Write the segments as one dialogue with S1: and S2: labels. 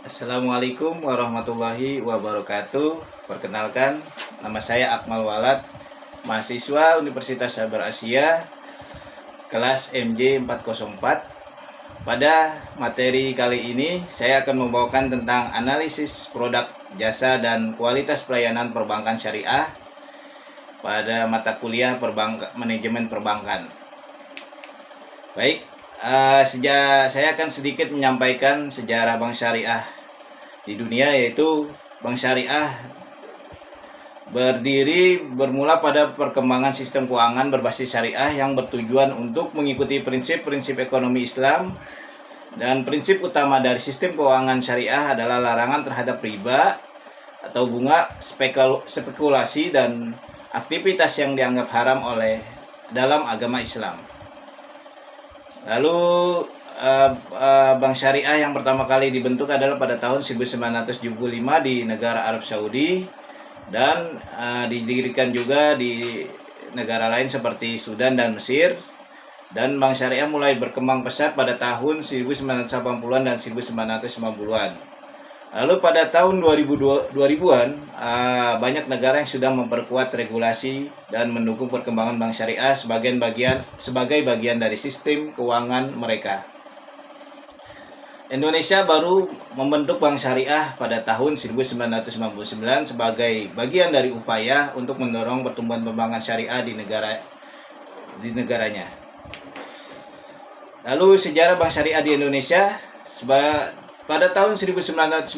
S1: Assalamualaikum warahmatullahi wabarakatuh. Perkenalkan, nama saya Akmal Walad, mahasiswa Universitas Sabar Asia, kelas MJ 404. Pada materi kali ini, saya akan membawakan tentang analisis produk, jasa, dan kualitas pelayanan perbankan syariah pada mata kuliah manajemen perbankan. Baik, saya akan sedikit menyampaikan sejarah bank syariah di dunia, yaitu bank syariah bermula pada perkembangan sistem keuangan berbasis syariah yang bertujuan untuk mengikuti prinsip-prinsip ekonomi Islam, dan prinsip utama dari sistem keuangan syariah adalah larangan terhadap riba atau bunga, spekulasi, dan aktivitas yang dianggap haram oleh dalam agama Islam. Lalu bank syariah yang pertama kali dibentuk adalah pada tahun 1975 di negara Arab Saudi, dan didirikan juga di negara lain seperti Sudan dan Mesir. Dan bank syariah mulai berkembang pesat pada tahun 1980-an dan 1990-an. Lalu pada tahun 2000-an banyak negara yang sudah memperkuat regulasi dan mendukung perkembangan bank syariah sebagai bagian dari sistem keuangan mereka. Indonesia baru membentuk bank syariah pada tahun 1999 sebagai bagian dari upaya untuk mendorong pertumbuhan perbankan syariah di negaranya. Lalu sejarah bank syariah di Indonesia. Pada tahun 1992,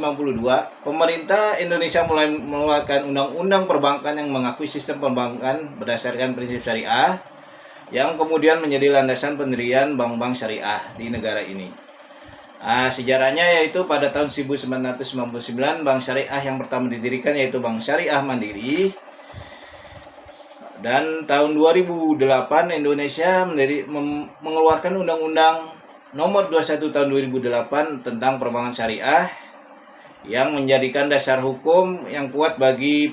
S1: pemerintah Indonesia mulai mengeluarkan undang-undang perbankan yang mengakui sistem perbankan berdasarkan prinsip syariah, yang kemudian menjadi landasan pendirian bank-bank syariah di negara ini. Sejarahnya yaitu pada tahun 1999 bank syariah yang pertama didirikan yaitu Bank Syariah Mandiri. Dan tahun 2008 Indonesia mengeluarkan Undang-Undang Nomor 21 Tahun 2008 tentang perbankan syariah, yang menjadikan dasar hukum yang kuat bagi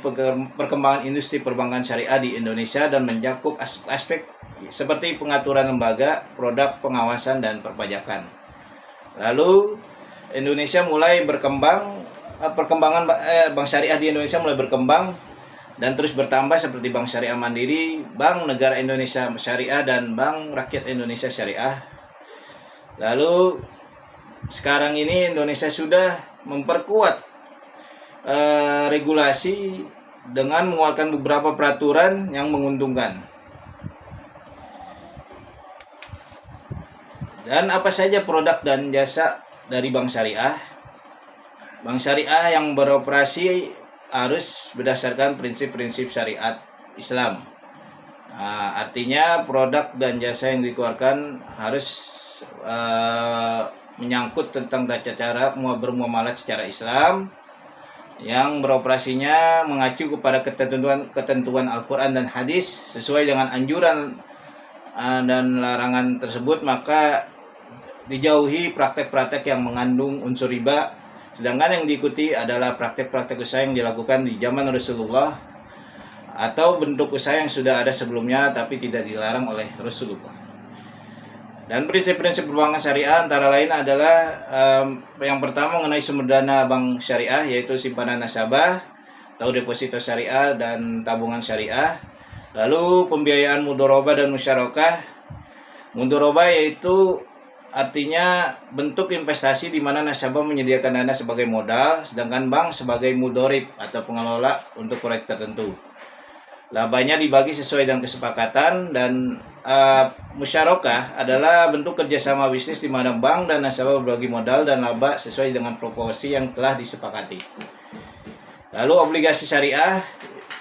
S1: perkembangan industri perbankan syariah di Indonesia dan mencakup aspek seperti pengaturan lembaga, produk, pengawasan, dan perpajakan. Lalu Indonesia mulai perkembangan bank syariah di Indonesia mulai berkembang dan terus bertambah seperti Bank Syariah Mandiri, Bank Negara Indonesia Syariah, dan Bank Rakyat Indonesia Syariah. Lalu sekarang ini Indonesia sudah memperkuat regulasi dengan mengeluarkan beberapa peraturan yang menguntungkan. Dan apa saja produk dan jasa dari bank syariah? Bank syariah yang beroperasi harus berdasarkan prinsip-prinsip syariat Islam. Artinya produk dan jasa yang dikeluarkan harus menyangkut tentang tata cara bermuamalah secara Islam, yang beroperasinya mengacu kepada ketentuan Al-Quran dan hadis sesuai dengan anjuran dan larangan tersebut, maka dijauhi praktek-praktek yang mengandung unsur riba, sedangkan yang diikuti adalah praktek-praktek usaha yang dilakukan di zaman Rasulullah atau bentuk usaha yang sudah ada sebelumnya tapi tidak dilarang oleh Rasulullah. Dan prinsip-prinsip perbankan syariah antara lain adalah yang pertama mengenai sumber dana bank syariah, yaitu simpanan nasabah atau deposito syariah dan tabungan syariah. Lalu pembiayaan mudharabah dan musyarakah. Mudharabah yaitu artinya bentuk investasi di mana nasabah menyediakan dana sebagai modal, sedangkan bank sebagai mudharib atau pengelola untuk proyek tertentu. Labanya dibagi sesuai dengan kesepakatan. Dan musyarakah adalah bentuk kerjasama bisnis di mana bank dan nasabah berbagi modal dan laba sesuai dengan proporsi yang telah disepakati. Lalu obligasi syariah.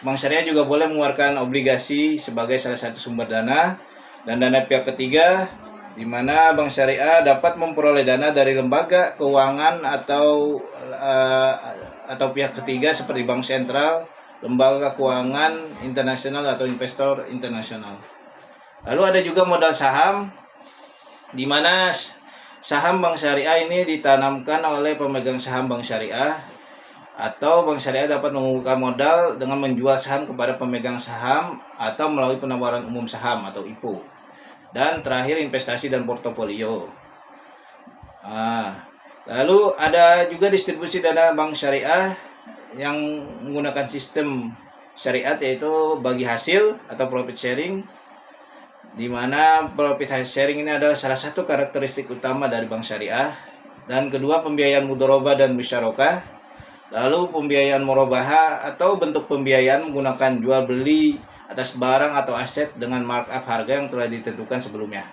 S1: Bank syariah juga boleh mengeluarkan obligasi sebagai salah satu sumber dana dan dana pihak ketiga, di mana bank syariah dapat memperoleh dana dari lembaga keuangan atau pihak ketiga seperti bank sentral, lembaga keuangan internasional atau investor internasional. Lalu ada juga modal saham, di mana saham bank syariah ini ditanamkan oleh pemegang saham bank syariah, atau bank syariah dapat mengumpulkan modal dengan menjual saham kepada pemegang saham atau melalui penawaran umum saham atau IPO. Dan terakhir investasi dan portofolio. Lalu ada juga distribusi dana bank syariah yang menggunakan sistem syariat, yaitu bagi hasil atau profit sharing, di mana profit sharing ini adalah salah satu karakteristik utama dari bank syariah. Dan kedua, pembiayaan mudharabah dan musyarakah. Lalu pembiayaan murabaha atau bentuk pembiayaan menggunakan jual beli atas barang atau aset dengan markup harga yang telah ditentukan sebelumnya.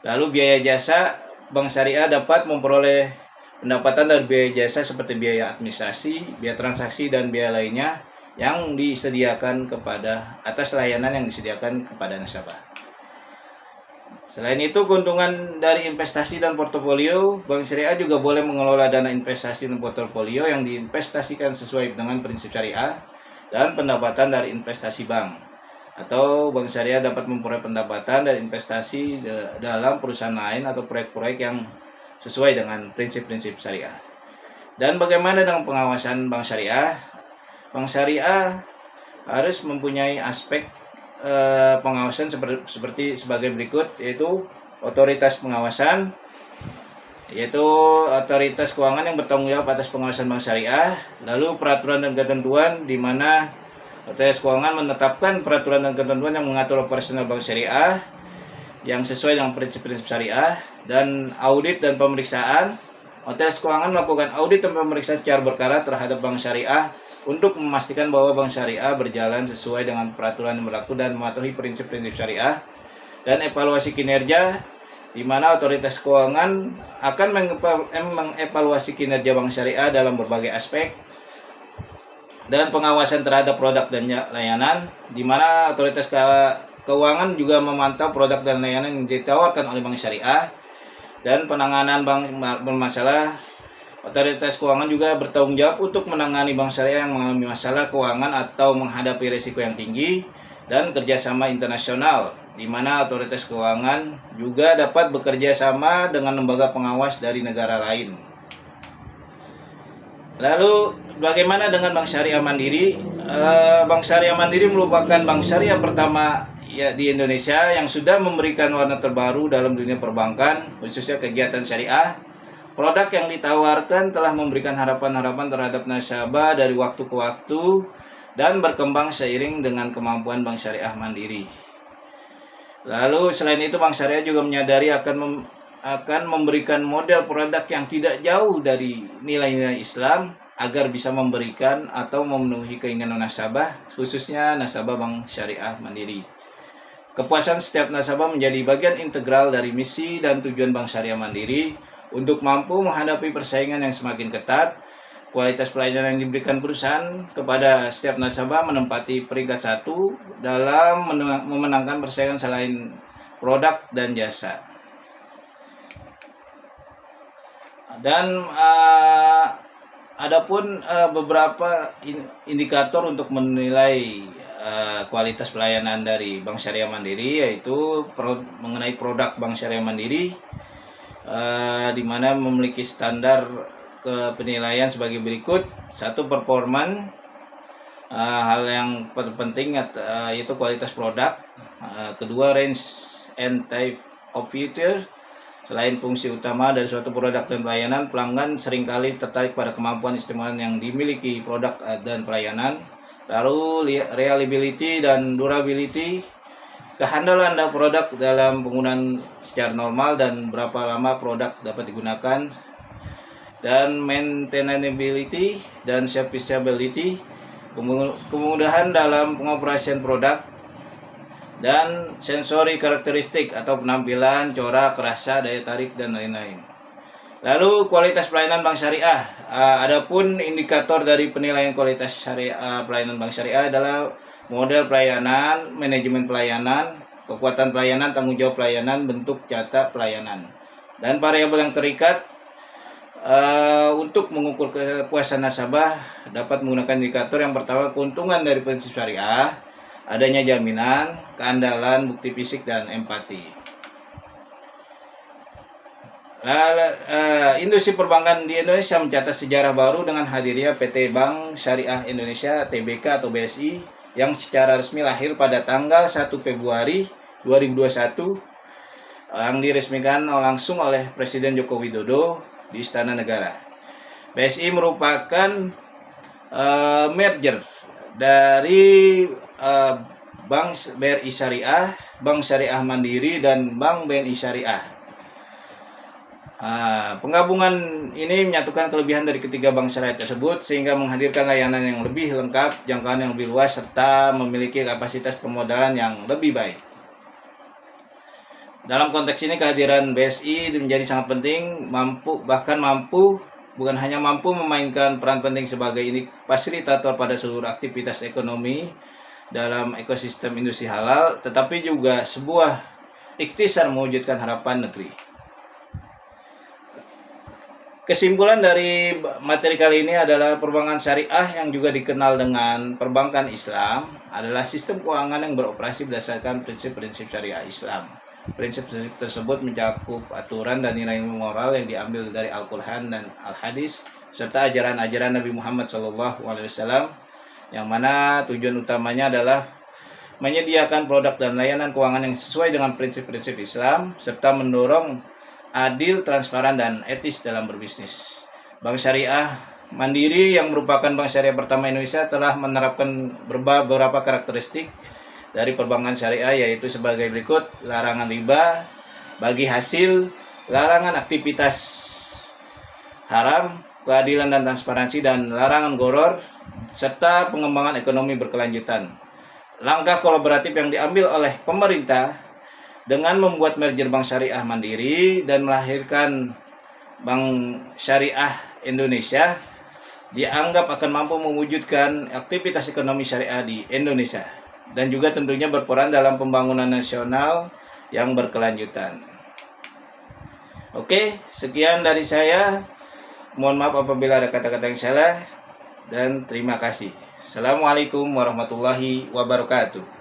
S1: Lalu biaya jasa, bank syariah dapat memperoleh pendapatan dari biaya jasa seperti biaya administrasi, biaya transaksi, dan biaya lainnya yang disediakan kepada atas layanan yang disediakan kepada nasabah. Selain itu, keuntungan dari investasi dan portofolio, bank syariah juga boleh mengelola dana investasi dan portofolio yang diinvestasikan sesuai dengan prinsip syariah dan pendapatan dari investasi bank. Atau bank syariah dapat memperoleh pendapatan dari investasi dalam perusahaan lain atau proyek-proyek yang sesuai dengan prinsip-prinsip syariah. Dan bagaimana dengan pengawasan bank syariah? Bank syariah harus mempunyai aspek pengawasan seperti sebagai berikut, yaitu otoritas pengawasan, yaitu otoritas keuangan yang bertanggung jawab atas pengawasan bank syariah. Lalu peraturan dan ketentuan, di mana otoritas keuangan menetapkan peraturan dan ketentuan yang mengatur operasional bank syariah yang sesuai dengan prinsip-prinsip syariah. Dan audit dan pemeriksaan, otoritas keuangan melakukan audit dan pemeriksaan secara berkala terhadap bank syariah untuk memastikan bahwa bank syariah berjalan sesuai dengan peraturan yang berlaku dan mematuhi prinsip-prinsip syariah. Dan evaluasi kinerja, di mana otoritas keuangan akan mengevaluasi kinerja bank syariah dalam berbagai aspek. Dan pengawasan terhadap produk dan layanan, di mana otoritas keuangan juga memantau produk dan layanan yang ditawarkan oleh bank syariah. Dan penanganan bank bermasalah, otoritas keuangan juga bertanggung jawab untuk menangani bank syariah yang mengalami masalah keuangan atau menghadapi risiko yang tinggi. Dan kerjasama internasional, di mana otoritas keuangan juga dapat bekerja sama dengan lembaga pengawas dari negara lain. Lalu bagaimana dengan Bank Syariah Mandiri? Bank Syariah Mandiri merupakan bank syariah pertama di Indonesia yang sudah memberikan warna terbaru dalam dunia perbankan, khususnya kegiatan syariah. Produk yang ditawarkan telah memberikan harapan-harapan terhadap nasabah dari waktu ke waktu dan berkembang seiring dengan kemampuan Bank Syariah Mandiri. Lalu selain itu, Bank Syariah juga menyadari akan memberikan model produk yang tidak jauh dari nilai-nilai Islam agar bisa memberikan atau memenuhi keinginan nasabah, khususnya nasabah Bank Syariah Mandiri. Kepuasan setiap nasabah menjadi bagian integral dari misi dan tujuan Bank Syariah Mandiri untuk mampu menghadapi persaingan yang semakin ketat. Kualitas pelayanan yang diberikan perusahaan kepada setiap nasabah menempati peringkat 1 dalam memenangkan persaingan selain produk dan jasa. Dan adapun beberapa indikator untuk menilai kualitas pelayanan dari Bank Syariah Mandiri, yaitu mengenai produk Bank Syariah Mandiri, di mana memiliki standar penilaian sebagai berikut. 1, performan, hal yang penting yaitu kualitas produk. Kedua, range and type of feature. Selain fungsi utama dari suatu produk dan pelayanan, pelanggan seringkali tertarik pada kemampuan istimewa yang dimiliki produk dan pelayanan. Lalu reliability dan durability, kehandalan produk dalam penggunaan secara normal dan berapa lama produk dapat digunakan. Dan maintainability dan serviceability, kemudahan dalam pengoperasian produk. Dan sensory karakteristik atau penampilan, corak, rasa, daya tarik, dan lain-lain. Lalu kualitas pelayanan Bank Syariah. Adapun indikator dari penilaian kualitas pelayanan Bank Syariah adalah model pelayanan, manajemen pelayanan, kekuatan pelayanan, tanggung jawab pelayanan, bentuk jata pelayanan. Dan variabel yang terikat untuk mengukur kepuasan nasabah dapat menggunakan indikator yang pertama, keuntungan dari prinsip syariah, adanya jaminan, keandalan, bukti fisik, dan empati. Industri perbankan di Indonesia mencatat sejarah baru dengan hadirnya PT Bank Syariah Indonesia (TBK) atau BSI yang secara resmi lahir pada tanggal 1 Februari 2021 yang diresmikan langsung oleh Presiden Joko Widodo. di Istana Negara. BSI merupakan merger dari Bank BRI Syariah, Bank Syariah Mandiri, dan Bank BNI Syariah. Penggabungan ini menyatukan kelebihan dari ketiga bank syariah tersebut sehingga menghadirkan layanan yang lebih lengkap, jangkauan yang lebih luas, serta memiliki kapasitas permodalan yang lebih baik. Dalam konteks ini kehadiran BSI menjadi sangat penting, bukan hanya mampu memainkan peran penting sebagai fasilitator pada seluruh aktivitas ekonomi dalam ekosistem industri halal, tetapi juga sebuah ikhtisar mewujudkan harapan negeri. Kesimpulan dari materi kali ini adalah perbankan syariah yang juga dikenal dengan perbankan Islam adalah sistem keuangan yang beroperasi berdasarkan prinsip-prinsip syariah Islam. Prinsip-prinsip tersebut mencakup aturan dan nilai moral yang diambil dari Al-Quran dan Al-Hadis serta ajaran-ajaran Nabi Muhammad SAW, yang mana tujuan utamanya adalah menyediakan produk dan layanan keuangan yang sesuai dengan prinsip-prinsip Islam serta mendorong adil, transparan, dan etis dalam berbisnis. Bank Syariah Mandiri yang merupakan bank syariah pertama Indonesia telah menerapkan beberapa karakteristik dari perbankan syariah, yaitu sebagai berikut: larangan riba bagi hasil, larangan aktivitas haram, keadilan dan transparansi, dan larangan gharar, serta pengembangan ekonomi berkelanjutan. Langkah kolaboratif yang diambil oleh pemerintah dengan membuat merger Bank Syariah Mandiri dan melahirkan Bank Syariah Indonesia dianggap akan mampu mewujudkan aktivitas ekonomi syariah di Indonesia dan juga tentunya berperan dalam pembangunan nasional yang berkelanjutan. Oke, sekian dari saya. Mohon maaf apabila ada kata-kata yang salah dan terima kasih. Assalamualaikum warahmatullahi wabarakatuh.